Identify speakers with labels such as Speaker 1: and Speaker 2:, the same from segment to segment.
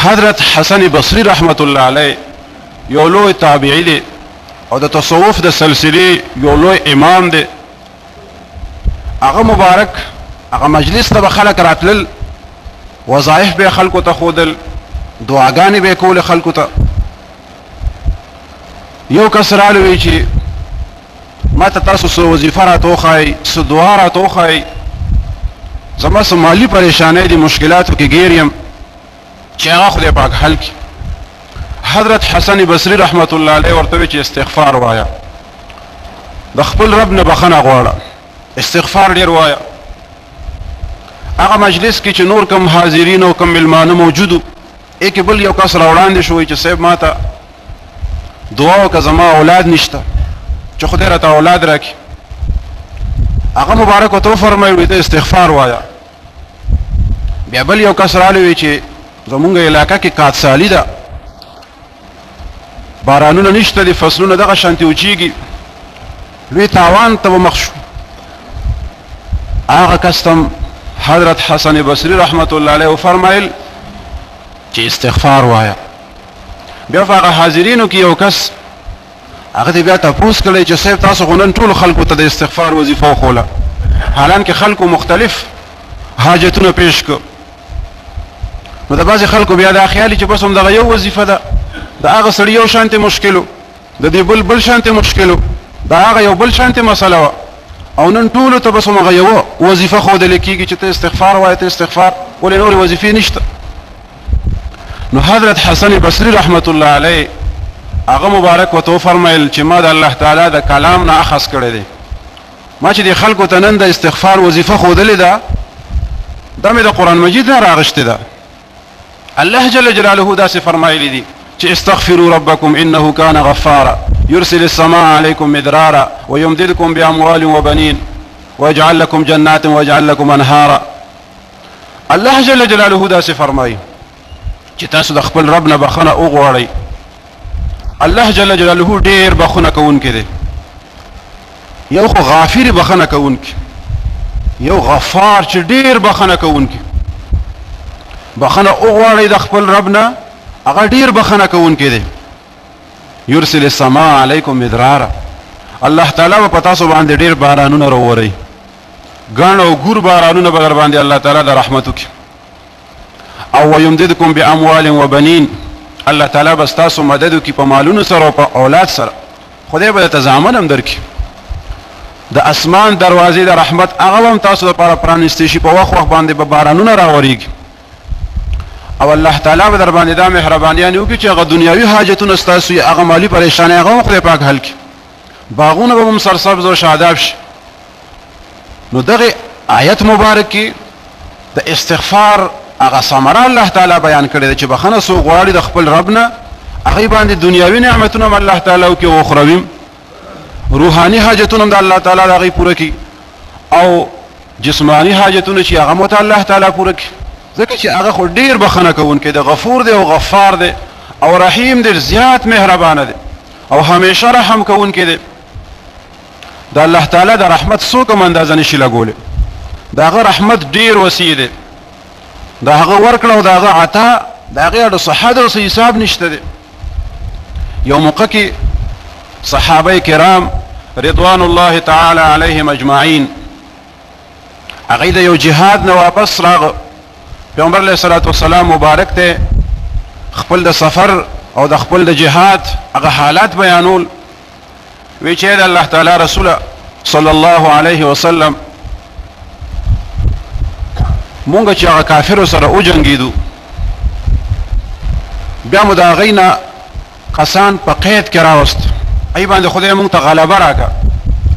Speaker 1: حضرت حسن بصری رحمت الله علیه یو لوی تابعی دی او د تصوف د سلسله یو لوی امام دی. هغه مبارک هغه مجلس ته خلک راتلل، وظایف به خلکو ته خودل، دعاګانې به کول خلکو ته. یو کس راوی چې ما ته تاسو سو وظیفه راتوخی، سو دعا راتوخی، زما سو مالی پریشانی دی، مشکلاتو کې ګیر یم چې هغه خدای پاک حل کړي. حضرت حسن بصری رحمت الله علیه ورته چې استغفار وایا، د خپل رب نه بخنه غواړه، استغفار ډیر وایا. هغه مجلس کې چې نور کم حاضرین او کم ملمانه موجودو، یک بل یو کس راوړاندې شوی چې صاحب ما ته دعا وکړه، زما اولاد نشته، چې خدای راته اولاد راکړي. هغه مبارک ورته وفرمایل ته استغفار وایا. بیا بل یو کس راوی چې زمونږ علاقه کې کاتسالی ده، بارانونه نشته دي، فصلونه دغه شانتي وچیږي، لوی تاوان ته مخ شو. هغه کس ته حضرت حسن بصری رحمت الله علیه فرمایل چې استغفار وایا. بیا هغه حاضرینو کې یو کس هغه بیا تاسو کله چې صاحب تاسو غونن ټول خلکو ته د استغفار وظیفه خوله، حالانکه خلکو مختلف حاجتونه پیش کو. نو د بعضی خلکو بیا د خیالي چې بس هم دغه یو وظیفه ده، د هغه سړي یو شانتي مشکلو، د دې بل شانتي مشکلو، د هغه یو بل شانتي مسله وه، او نن ټولو ته بس همغه یوه وظیفه ښودلی کېږي چې ته استغفار وایه، ته استغفار، ولې نورې وظیفې نشته. نو حضرت حسن بصری رحمت الله علیه هغه مبارک ورته وفرمیل چې ما د الله تعالی د کلام نه اخذ کړی دی، ما چې د خلکو ته نن د استغفار وظیفه ښودلې ده، دا مې د قرآن مجید نه راغشتې ده. الله جل جلاله داسې فرمایلی دي چې استغفروا ربکم انه کان غفارا يرسل السماء عليكم مدرارا ويمددكم بأموال وبنين ويجعل لكم جنات ويجعل لكم انهارا. الله جل جلاله داسې فرمایي چې تاسو د خپل رب نه بخنه وغواړئ. الله جل جلاله ډیر بخنه کوونکی دی، یو خو غافر بخنه کوونکی، یو غفار چې ډیر بخنه کوونکی. بخنه وغواړئ د خپل رب نه، هغه ډیر بخنه کوونکی دی. یرسل السماء علیکم مدرارا، الله تعالی په تاسو باندې ډیر بارانونه راوړي، ګڼ او ګور بارانونه به در باندې الله تعالی د رحمت وکړي. او ويمددكم باموال وبنين، الله تعالی بس تاسو مدد وکړي په مالونو سره او په اولاد سره، خدای به تضامن هم درکړي. د اسمان دروازې د رحمت هغه هم تاسو لپاره پرانیستې شي، په وخت باندې به بارانونه راوړيږي. او الله تعالی به در باندې دا مهربانیان وکړي چې هغه دنیوي حاجتونه ستاسو یې هغه مالی پریشانی هغه خدای پاک حل کړي، باغونه به هم سرسبز او شاداب شي. نو دغه آیت مبارک کې د استغفار هغه ثمره الله تعالی بیان کړی دی چې بخنه څوک غواړي د خپل رب نه، هغې باندې دنیوي نعمتونه هم الله تعالی وکړي او اخروي روحاني حاجتونه هم د الله تعالی د هغې پوره کړي، او جسماني حاجتونه چې هغه هم الله تعالی پوره کړي. ځکه چې هغه خو ډیر بخنه کوونکی دی، غفور دی او غفار دی او رحیم دی، زیات مهربانه دی او همیشه رحم کوونکی دی. د الله تعالی د رحمت څوک هم اندازه نشي لګولی، د هغه رحمت ډیر وسیع دی، د هغه ورکړه او د هغه عطا د هغې د صحت او حساب نشته دی. یو موقع کې صحابه کرام رضوان الله تعالی علیهم اجمعین هغوی د یو جهاد نه واپس راغه. پیغمبر علیه الصلاة والسلام مبارک ته خپل د سفر او د خپل د جهاد هغه حالات بیانول. وی چې د الله تعالی رسول صلی الله علیه وسلم مونږ چې هغه کافرو سره وجنګېدو، بیا مو د هغوی نه کسان په قید کې راوست، ای باندې خدای مونږ ته غلبه راکړه،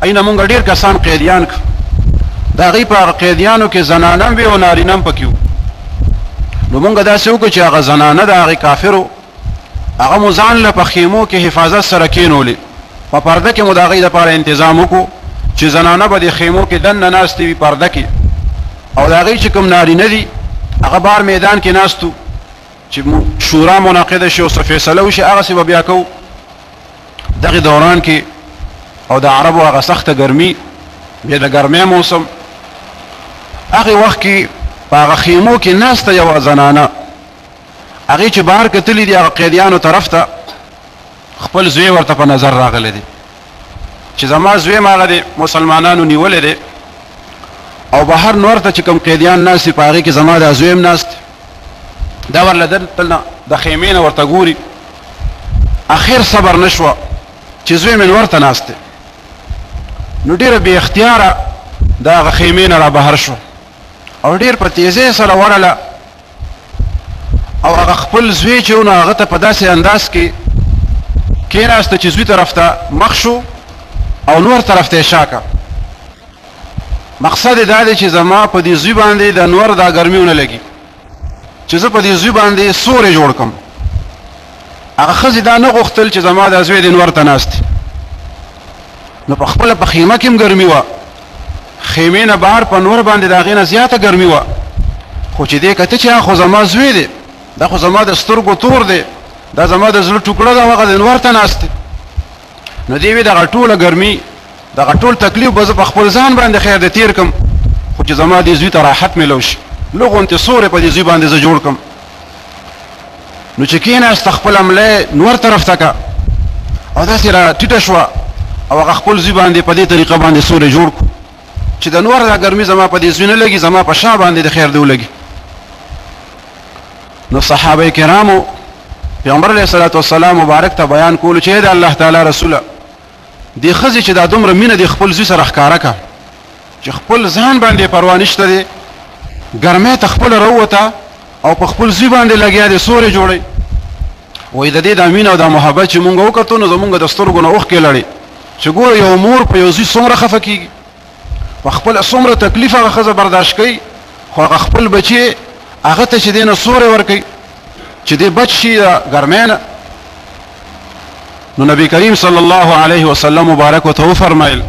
Speaker 1: ای نه مونږ ډېر کسان قیدیان کړه. د هغوی په هغه قیدیانو کې زنانه هم وې او نارینه هم پکې وو. نو مونږ داسې وکړو چې هغه زنانه د هغې کافرو هغه مو ځان له په خیمو کې حفاظت سره کېنولې، په پرده کې مو د هغې دپاره انتظام وکړو چې زنانه به د خیمو کې دننه ناستې وي پرده کې، او د هغې چې کوم نارینه دي هغه بار میدان کې ناستو چې شورا منعقده شي او څه فیصله وشي، هغسې به بیا کوو. دغې دوران کې او د عربو هغه سخته ګرمي، بیا د ګرمۍ موسم، هغې وخت کې په هغه خیمو کې ناسته یوه زنانه، هغه چې بهر کتلی دي هغه قیدیانو طرف ته خپل زوی ورته په نظر راغلی دی چې زما زوی هغه د مسلمانانو نیولې دی او بهر نور ته چې کوم قیدیان ناست دي په هغې کې زما دا زوی هم ناست دا ورله دلته د خیمې نه ورته ګوري اخر صبر نه شوه چې زوی مې ورته ناست دی نو ډېره بې اختیاره د هغه خیمې نه را بهر شو او ډېر په تیزۍ سره ورله او هغه خپل زوی چې و نو هغه ته په داسې انداز کې کېناسته چې زوی طرف ته مخ شو او نور طرف ته یې شا کړه مقصد یې دا دی چې زما په دې زوی باندې د نور دا ګرمي ونه لګي چې زه په دې زوی باندې سوری جوړ کړم هغه ښځې دا نه غوښتل چې زما دا زوی د نور ته ناست نو په خپله په خیمه کې هم ګرمي وه خیمې نه بهر په نور باندې د هغې نه زیاته ګرمي وه خو چې دې کته چې هغه خو زما زوی دی دا خو زما د سترګو تور دی دا زما د زړه ټوکړه ده هغه د نور ته ناست دی نو دې وی دغه ټوله ګرمي دغه ټول تکلیف به زه په خپل ځان باندې خیر د تیر کړم خو چې زما دې زوی ته راحت میلو شي لږ غوندې سوری په دې زوی باندې زه جوړ کړم نو چې کېناسته خپله ملی نور طرف ته کړه او داسې را ټیټه شوه او هغه خپل زوی باندې په دې طریقه باندې سوری جوړ کړو چې د نور دا ګرمي زما په دې زوی نه لګي زما په شا باندې د خیر دې ولګي نو صحابه کرامو پیغمبر علیه الصلاة والسلام مبارک ته بیان کولو چې د الله تعالی رسوله دې ښځې چې دا دومره مینه دې خپل زوی سره ښکاره کړه چې خپل ځان باندې پروا نشته دی ګرمۍ ته خپله راووته او په خپل زوی باندې لګیا دی سوری جوړی وایي د دې دا مینه او دا محبت چې مونږ وکتو نو زمونږ د سترګو نه اوښکې لړې چې ګوره یو مور په یو زوی څومره خفه کېږي په خپله څومره تکلیف هغه ښځه برداشت کوي خو هغه خپل بچی هغه ته چې دی نه سوری ورکوي چې دی بچ شي د ګرمۍ نه نو نبی کریم صلی الله علیه وسلم مبارک ورته وفرمیل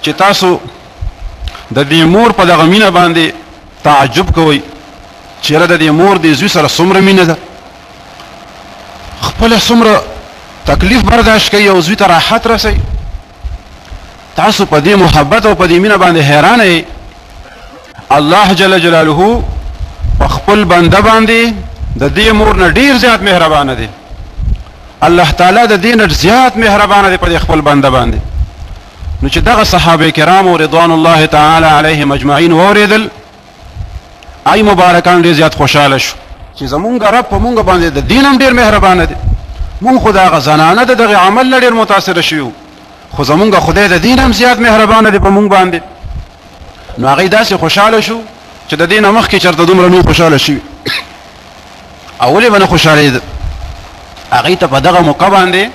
Speaker 1: چې تاسو د دې مور په دغه مینه باندې تعجب کوئ چې یاره د دې مور د زوی سره څومره مینه ده خپله څومره تکلیف برداشت کوي او زوی ته راحت رسوي تاسو په دې محبت او په دې مینه باندې حیرانه یئ الله جل جلاله په خپل بنده باندې د دې مور نه ډیر زیات مهربانه دی الله تعالی د دې نه زیات مهربانه دی په خپل بنده باندې نو چې دغه صحابه کرام رضوان الله تعالی علیهم اجمعین واوریدل ای مبارکان ډیر زیات خوشاله شو چې زمونږ رب په مونږ باندې د دین هم ډیر مهربانه دی مونږ خو دغه زنانه د دغه عمل نه ډیر متاثره شوو خو زمونږ خدای د دین هم زیات مهربانه دی په مونږ باندې نو هغه داسې خوشاله شو چې د دین مخکې چرته دومره نو خوشاله شي اولی باندې خوشاله هغه ته په دغه موقع باندې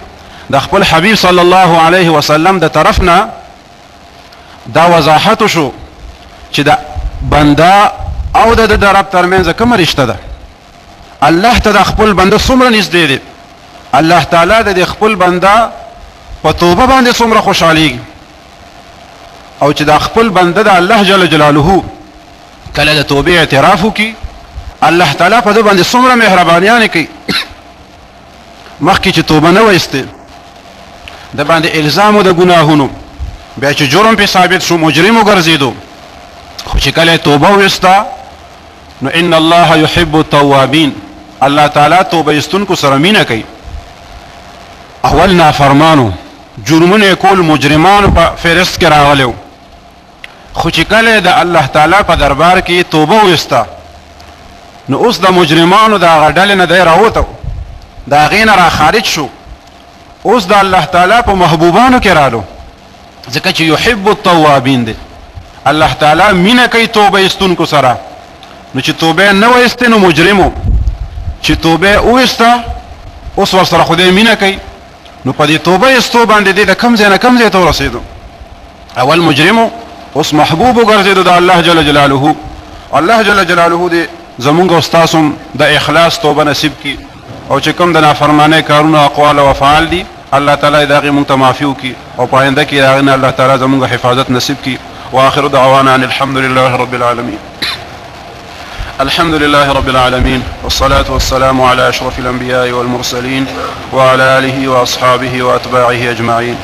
Speaker 1: د خپل حبیب صلی الله علیه وسلم د طرفنا دا وضاحت شو چې د بنده او د رب ترمنځ کومه رشته ده الله ته د خپل بنده څومره نږدې دی الله تعالی د خپل بنده په توبه باندې څومره خوشحالیږي او چې د خپل بنده د الله جل جلاله کله د توبې اعتراف وکړي الله تعالی په دې باندې څومره مهربانیانې کوي مخکې چې توبه نه وایسته د باندې الزام د ګناهونو بیا چې جرم په ثابت شو مجرم وګرځیدو خو چې کله توبه وایسته نو ان الله يحب التوابین الله تعالی توبه ایستونکو سره مینه کوي اول نافرمانو جرمونه کول مجرمانو په فهرست کې راغلو خو چې کله د الله تعالی په دربار کې توبه وایسته نو اوس د مجرمانو د غډل نه دی راوته دا غین را خارج شو اوس د الله تعالی په محبوبانو کې رالو ځکه چې يحب التوابین دی الله تعالی مینه کوي توبه ایستونکو سره نو چې توبه نه وایسته نو مجرمو چې توبه وایسته اوس ورسره خدای مینه کوي نو په دې توبه ایستو باندې د کم ځای نه کم ځای ته ورسېدو اول مجرمو اوس محبوب وګرځېدو د الله جل جلاله الله جل جلاله دې زمونږ او ستاسو د اخلاص توبه نصیب کړي او چې کوم د نافرمانۍ کارونه اقوال او افعال دي الله تعالی د هغې مونږ ته معافي وکړي او په آینده کې د هغې نه الله تعالی زمونږ حفاظت نصیب کړي واخر دعوانا ان الحمد لله رب العالمين الحمد لله رب العالمين والصلاة والسلام على أشرف الأنبياء والمرسلين وعلى آله وأصحابه وأتباعه أجمعين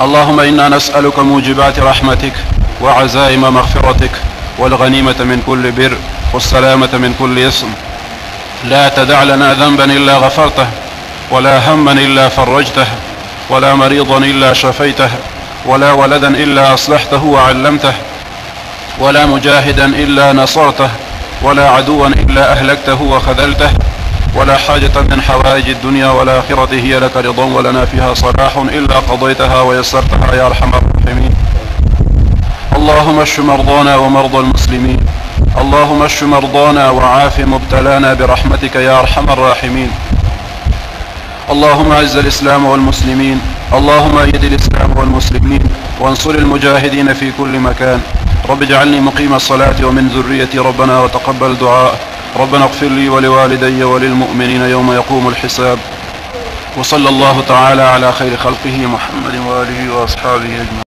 Speaker 1: اللهم إنا نسألك موجبات رحمتك وعزائم مغفرتك والغنيمة من كل بر والسلامة من كل إثم لا تدع لنا ذنبا إلا غفرته، ولا هما إلا فرجته، ولا مريضا إلا شفيته، ولا ولدا إلا أصلحته وعلمته، ولا مجاهدا إلا نصرته، ولا عدوا إلا أهلكته وخذلته، ولا حاجة من حوائج الدنيا والآخرة هي لك رضا ولنا فيها صلاح إلا قضيتها ويسرتها يا أرحم الراحمين. اللهم اشف مرضانا ومرضى المسلمين، اللهم اشف مرضانا وعاف مبتلانا برحمتك يا أرحم الراحمين. اللهم اعز الإسلام والمسلمين، اللهم أيد الإسلام والمسلمين، وانصر المجاهدين في كل مكان. رب اجعلني مقيم الصلاة ومن ذريتي ربنا وتقبل دعاء. ربنا اغفر لي ولوالدي وللمؤمنين يوم يقوم الحساب. وصلى الله تعالى على خير خلقه محمد وآله وأصحابه أجمعين.